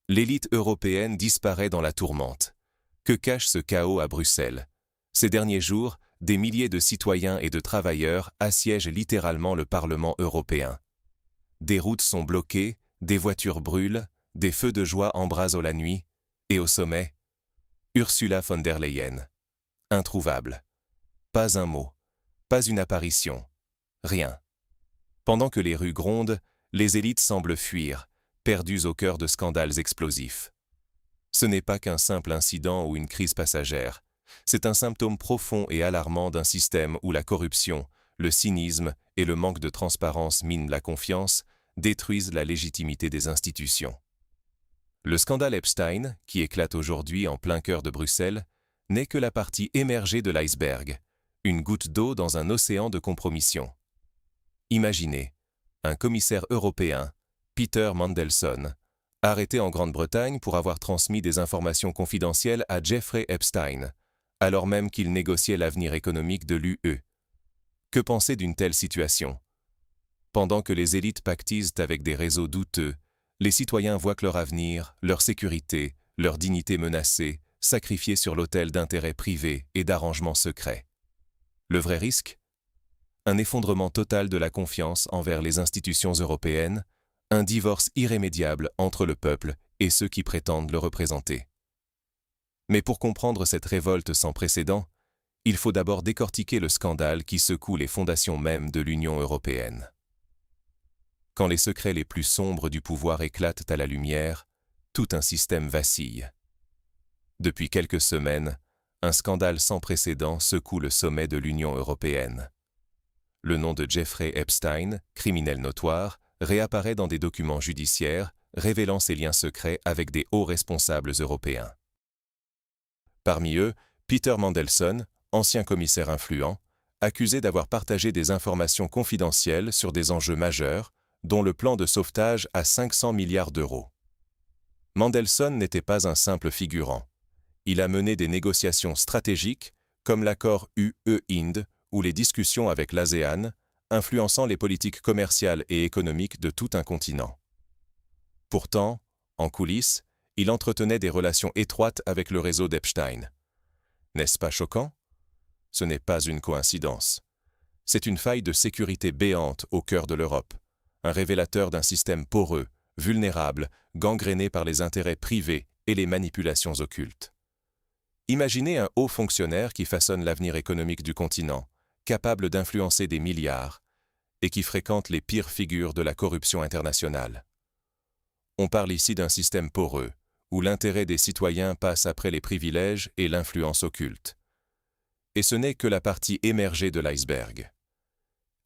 L'élite européenne disparaît dans la tourmente. Que cache ce chaos à Bruxelles? Ces derniers jours, des milliers de citoyens et de travailleurs assiègent littéralement le Parlement européen. Des routes sont bloquées, des voitures brûlent, des feux de joie embrasent la nuit, et au sommet, Ursula von der Leyen. Introuvable. Pas un mot, pas une apparition, rien. Pendant que les rues grondent, les élites semblent fuir, perdues au cœur de scandales explosifs. Ce n'est pas qu'un simple incident ou une crise passagère, c'est un symptôme profond et alarmant d'un système où la corruption, le cynisme et le manque de transparence minent la confiance, détruisent la légitimité des institutions. Le scandale Epstein, qui éclate aujourd'hui en plein cœur de Bruxelles, n'est que la partie émergée de l'iceberg, une goutte d'eau dans un océan de compromission. Imaginez, un commissaire européen, Peter Mandelson, arrêté en Grande-Bretagne pour avoir transmis des informations confidentielles à Jeffrey Epstein, alors même qu'il négociait l'avenir économique de l'UE. Que penser d'une telle situation? Pendant que les élites pactisent avec des réseaux douteux, les citoyens voient que leur avenir, leur sécurité, leur dignité menacée, sacrifiés sur l'autel d'intérêts privés et d'arrangements secrets. Le vrai risque? Un effondrement total de la confiance envers les institutions européennes, un divorce irrémédiable entre le peuple et ceux qui prétendent le représenter. Mais pour comprendre cette révolte sans précédent, il faut d'abord décortiquer le scandale qui secoue les fondations mêmes de l'Union européenne. Quand les secrets les plus sombres du pouvoir éclatent à la lumière, tout un système vacille. Depuis quelques semaines, un scandale sans précédent secoue le sommet de l'Union européenne. Le nom de Jeffrey Epstein, criminel notoire, réapparaît dans des documents judiciaires, révélant ses liens secrets avec des hauts responsables européens. Parmi eux, Peter Mandelson, ancien commissaire influent, accusé d'avoir partagé des informations confidentielles sur des enjeux majeurs, dont le plan de sauvetage à 500 milliards d'euros. Mandelson n'était pas un simple figurant. Il a mené des négociations stratégiques, comme l'accord UE-Inde ou les discussions avec l'ASEAN, influençant les politiques commerciales et économiques de tout un continent. Pourtant, en coulisses, il entretenait des relations étroites avec le réseau d'Epstein. N'est-ce pas choquant? Ce n'est pas une coïncidence. C'est une faille de sécurité béante au cœur de l'Europe, un révélateur d'un système poreux, vulnérable, gangréné par les intérêts privés et les manipulations occultes. Imaginez un haut fonctionnaire qui façonne l'avenir économique du continent, capable d'influencer des milliards, et qui fréquente les pires figures de la corruption internationale. On parle ici d'un système poreux, où l'intérêt des citoyens passe après les privilèges et l'influence occulte. Et ce n'est que la partie émergée de l'iceberg.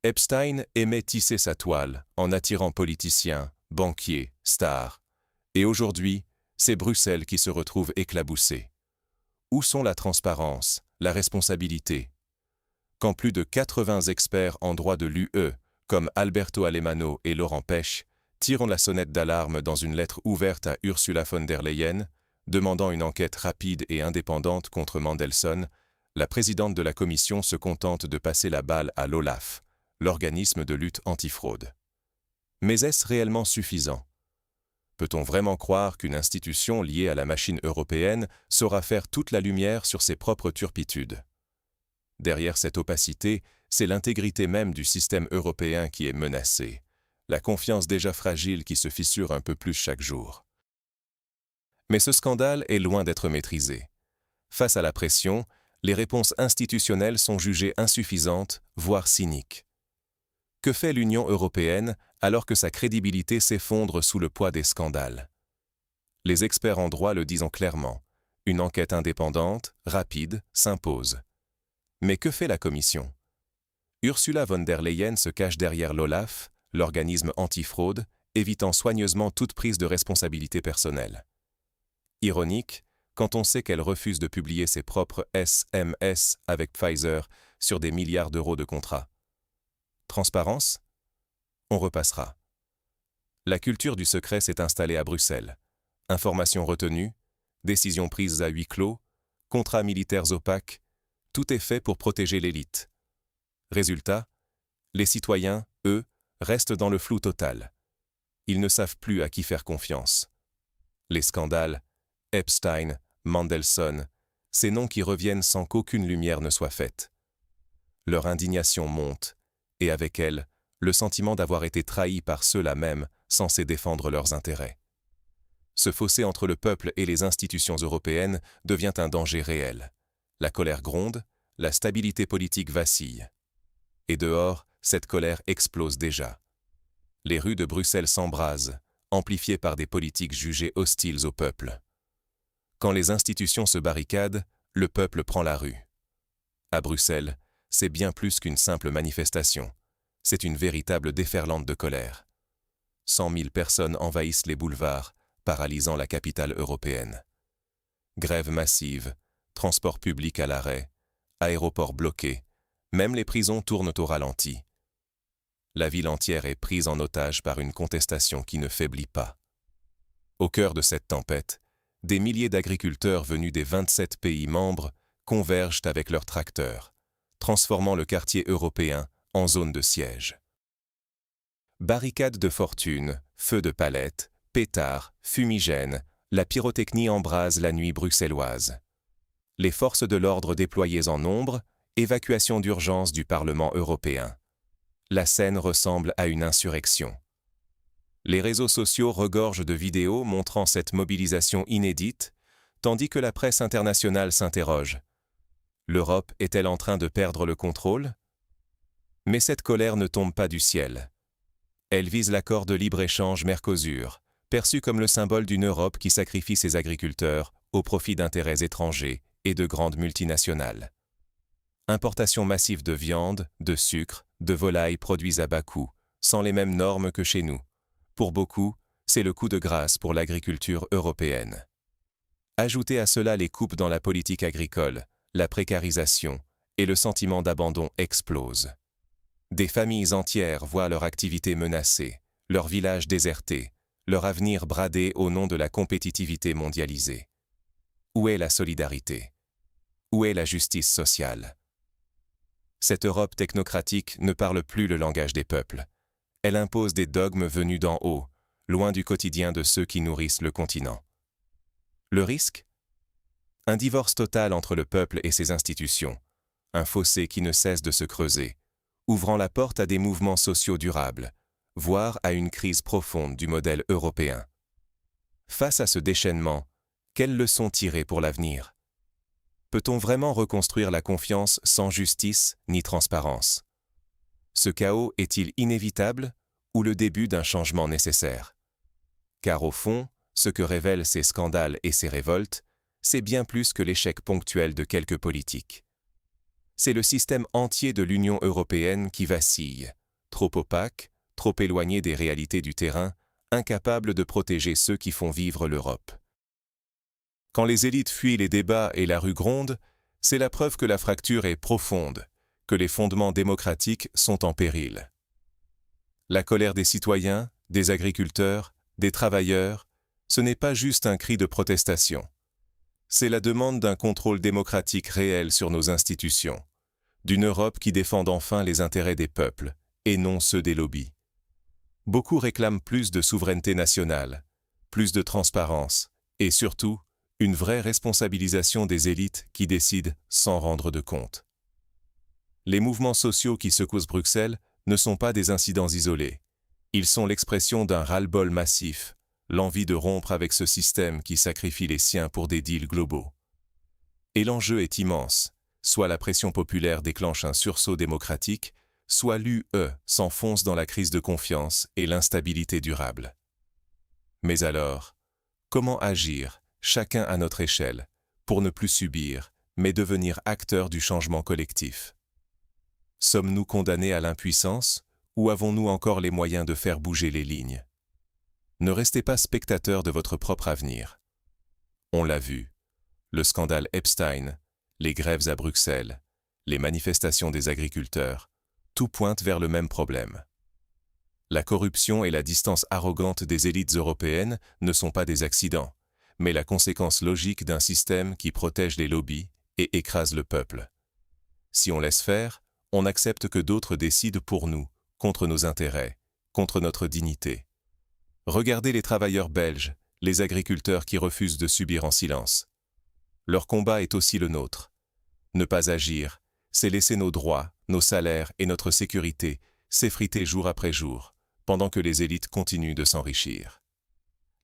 Epstein aimait tisser sa toile en attirant politiciens, banquiers, stars. Et aujourd'hui, c'est Bruxelles qui se retrouve éclaboussée. Où sont la transparence, la responsabilité? Quand plus de 80 experts en droit de l'UE, comme Alberto Alemano et Laurent Pech, tirent la sonnette d'alarme dans une lettre ouverte à Ursula von der Leyen, demandant une enquête rapide et indépendante contre Mandelson, la présidente de la Commission se contente de passer la balle à l'OLAF, l'organisme de lutte antifraude. Mais est-ce réellement suffisant? Peut-on vraiment croire qu'une institution liée à la machine européenne saura faire toute la lumière sur ses propres turpitudes? Derrière cette opacité, c'est l'intégrité même du système européen qui est menacée, la confiance déjà fragile qui se fissure un peu plus chaque jour. Mais ce scandale est loin d'être maîtrisé. Face à la pression, les réponses institutionnelles sont jugées insuffisantes, voire cyniques. Que fait l'Union européenne alors que sa crédibilité s'effondre sous le poids des scandales? Les experts en droit le disent clairement. Une enquête indépendante, rapide, s'impose. Mais que fait la Commission? Ursula von der Leyen se cache derrière l'OLAF, l'organisme antifraude, évitant soigneusement toute prise de responsabilité personnelle. Ironique, quand on sait qu'elle refuse de publier ses propres SMS avec Pfizer sur des milliards d'euros de contrats. Transparence? On repassera. La culture du secret s'est installée à Bruxelles. Informations retenues, décisions prises à huis clos, contrats militaires opaques, tout est fait pour protéger l'élite. Résultat, les citoyens, eux, restent dans le flou total. Ils ne savent plus à qui faire confiance. Les scandales, Epstein, Mandelson, ces noms qui reviennent sans qu'aucune lumière ne soit faite. Leur indignation monte, et avec elle, le sentiment d'avoir été trahi par ceux-là même censés défendre leurs intérêts. Ce fossé entre le peuple et les institutions européennes devient un danger réel. La colère gronde, la stabilité politique vacille. Et dehors, cette colère explose déjà. Les rues de Bruxelles s'embrasent, amplifiées par des politiques jugées hostiles au peuple. Quand les institutions se barricadent, le peuple prend la rue. À Bruxelles, c'est bien plus qu'une simple manifestation. C'est une véritable déferlante de colère. 100 000 personnes envahissent les boulevards, paralysant la capitale européenne. Grèves massives, transports publics à l'arrêt, aéroports bloqués, même les prisons tournent au ralenti. La ville entière est prise en otage par une contestation qui ne faiblit pas. Au cœur de cette tempête, des milliers d'agriculteurs venus des 27 pays membres convergent avec leurs tracteurs, transformant le quartier européen en zone de siège. Barricades de fortune, feux de palettes, pétards, fumigènes, la pyrotechnie embrase la nuit bruxelloise. Les forces de l'ordre déployées en nombre, évacuation d'urgence du Parlement européen. La scène ressemble à une insurrection. Les réseaux sociaux regorgent de vidéos montrant cette mobilisation inédite, tandis que la presse internationale s'interroge. L'Europe est-elle en train de perdre le contrôle? Mais cette colère ne tombe pas du ciel. Elle vise l'accord de libre-échange Mercosur, perçu comme le symbole d'une Europe qui sacrifie ses agriculteurs au profit d'intérêts étrangers et de grandes multinationales. Importation massive de viande, de sucre, de volailles produits à bas coût, sans les mêmes normes que chez nous. Pour beaucoup, c'est le coup de grâce pour l'agriculture européenne. Ajoutez à cela les coupes dans la politique agricole, la précarisation et le sentiment d'abandon explose. Des familles entières voient leur activité menacée, leur village déserté, leur avenir bradé au nom de la compétitivité mondialisée. Où est la solidarité? Où est la justice sociale? Cette Europe technocratique ne parle plus le langage des peuples. Elle impose des dogmes venus d'en haut, loin du quotidien de ceux qui nourrissent le continent. Le risque? Un divorce total entre le peuple et ses institutions, un fossé qui ne cesse de se creuser, ouvrant la porte à des mouvements sociaux durables, voire à une crise profonde du modèle européen. Face à ce déchaînement, quelles leçons tirer pour l'avenir? Peut-on vraiment reconstruire la confiance sans justice ni transparence? Ce chaos est-il inévitable ou le début d'un changement nécessaire? Car au fond, ce que révèlent ces scandales et ces révoltes, c'est bien plus que l'échec ponctuel de quelques politiques. C'est le système entier de l'Union européenne qui vacille, trop opaque, trop éloigné des réalités du terrain, incapable de protéger ceux qui font vivre l'Europe. Quand les élites fuient les débats et la rue gronde, c'est la preuve que la fracture est profonde, que les fondements démocratiques sont en péril. La colère des citoyens, des agriculteurs, des travailleurs, ce n'est pas juste un cri de protestation. C'est la demande d'un contrôle démocratique réel sur nos institutions, d'une Europe qui défende enfin les intérêts des peuples, et non ceux des lobbies. Beaucoup réclament plus de souveraineté nationale, plus de transparence, et surtout, une vraie responsabilisation des élites qui décident sans rendre de compte. Les mouvements sociaux qui secouent Bruxelles ne sont pas des incidents isolés. Ils sont l'expression d'un ras-le-bol massif, l'envie de rompre avec ce système qui sacrifie les siens pour des deals globaux. Et l'enjeu est immense, soit la pression populaire déclenche un sursaut démocratique, soit l'UE s'enfonce dans la crise de confiance et l'instabilité durable. Mais alors, comment agir, chacun à notre échelle, pour ne plus subir, mais devenir acteurs du changement collectif? Sommes-nous condamnés à l'impuissance, ou avons-nous encore les moyens de faire bouger les lignes? Ne restez pas spectateurs de votre propre avenir. On l'a vu, le scandale Epstein, les grèves à Bruxelles, les manifestations des agriculteurs, tout pointe vers le même problème. La corruption et la distance arrogante des élites européennes ne sont pas des accidents, mais la conséquence logique d'un système qui protège les lobbies et écrase le peuple. Si on laisse faire, on accepte que d'autres décident pour nous, contre nos intérêts, contre notre dignité. Regardez les travailleurs belges, les agriculteurs qui refusent de subir en silence. Leur combat est aussi le nôtre. Ne pas agir, c'est laisser nos droits, nos salaires et notre sécurité s'effriter jour après jour, pendant que les élites continuent de s'enrichir.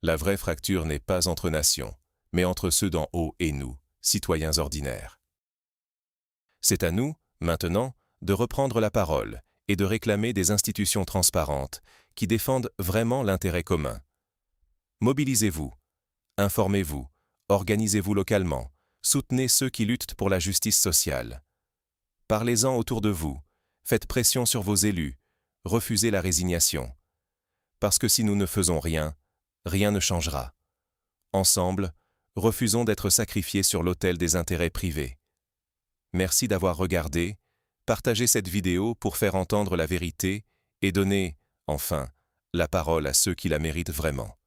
La vraie fracture n'est pas entre nations, mais entre ceux d'en haut et nous, citoyens ordinaires. C'est à nous, maintenant, de reprendre la parole et de réclamer des institutions transparentes qui défendent vraiment l'intérêt commun. Mobilisez-vous, informez-vous, organisez-vous localement, soutenez ceux qui luttent pour la justice sociale. Parlez-en autour de vous, faites pression sur vos élus, refusez la résignation. Parce que si nous ne faisons rien, rien ne changera. Ensemble, refusons d'être sacrifiés sur l'autel des intérêts privés. Merci d'avoir regardé, partagez cette vidéo pour faire entendre la vérité et donner, enfin, la parole à ceux qui la méritent vraiment.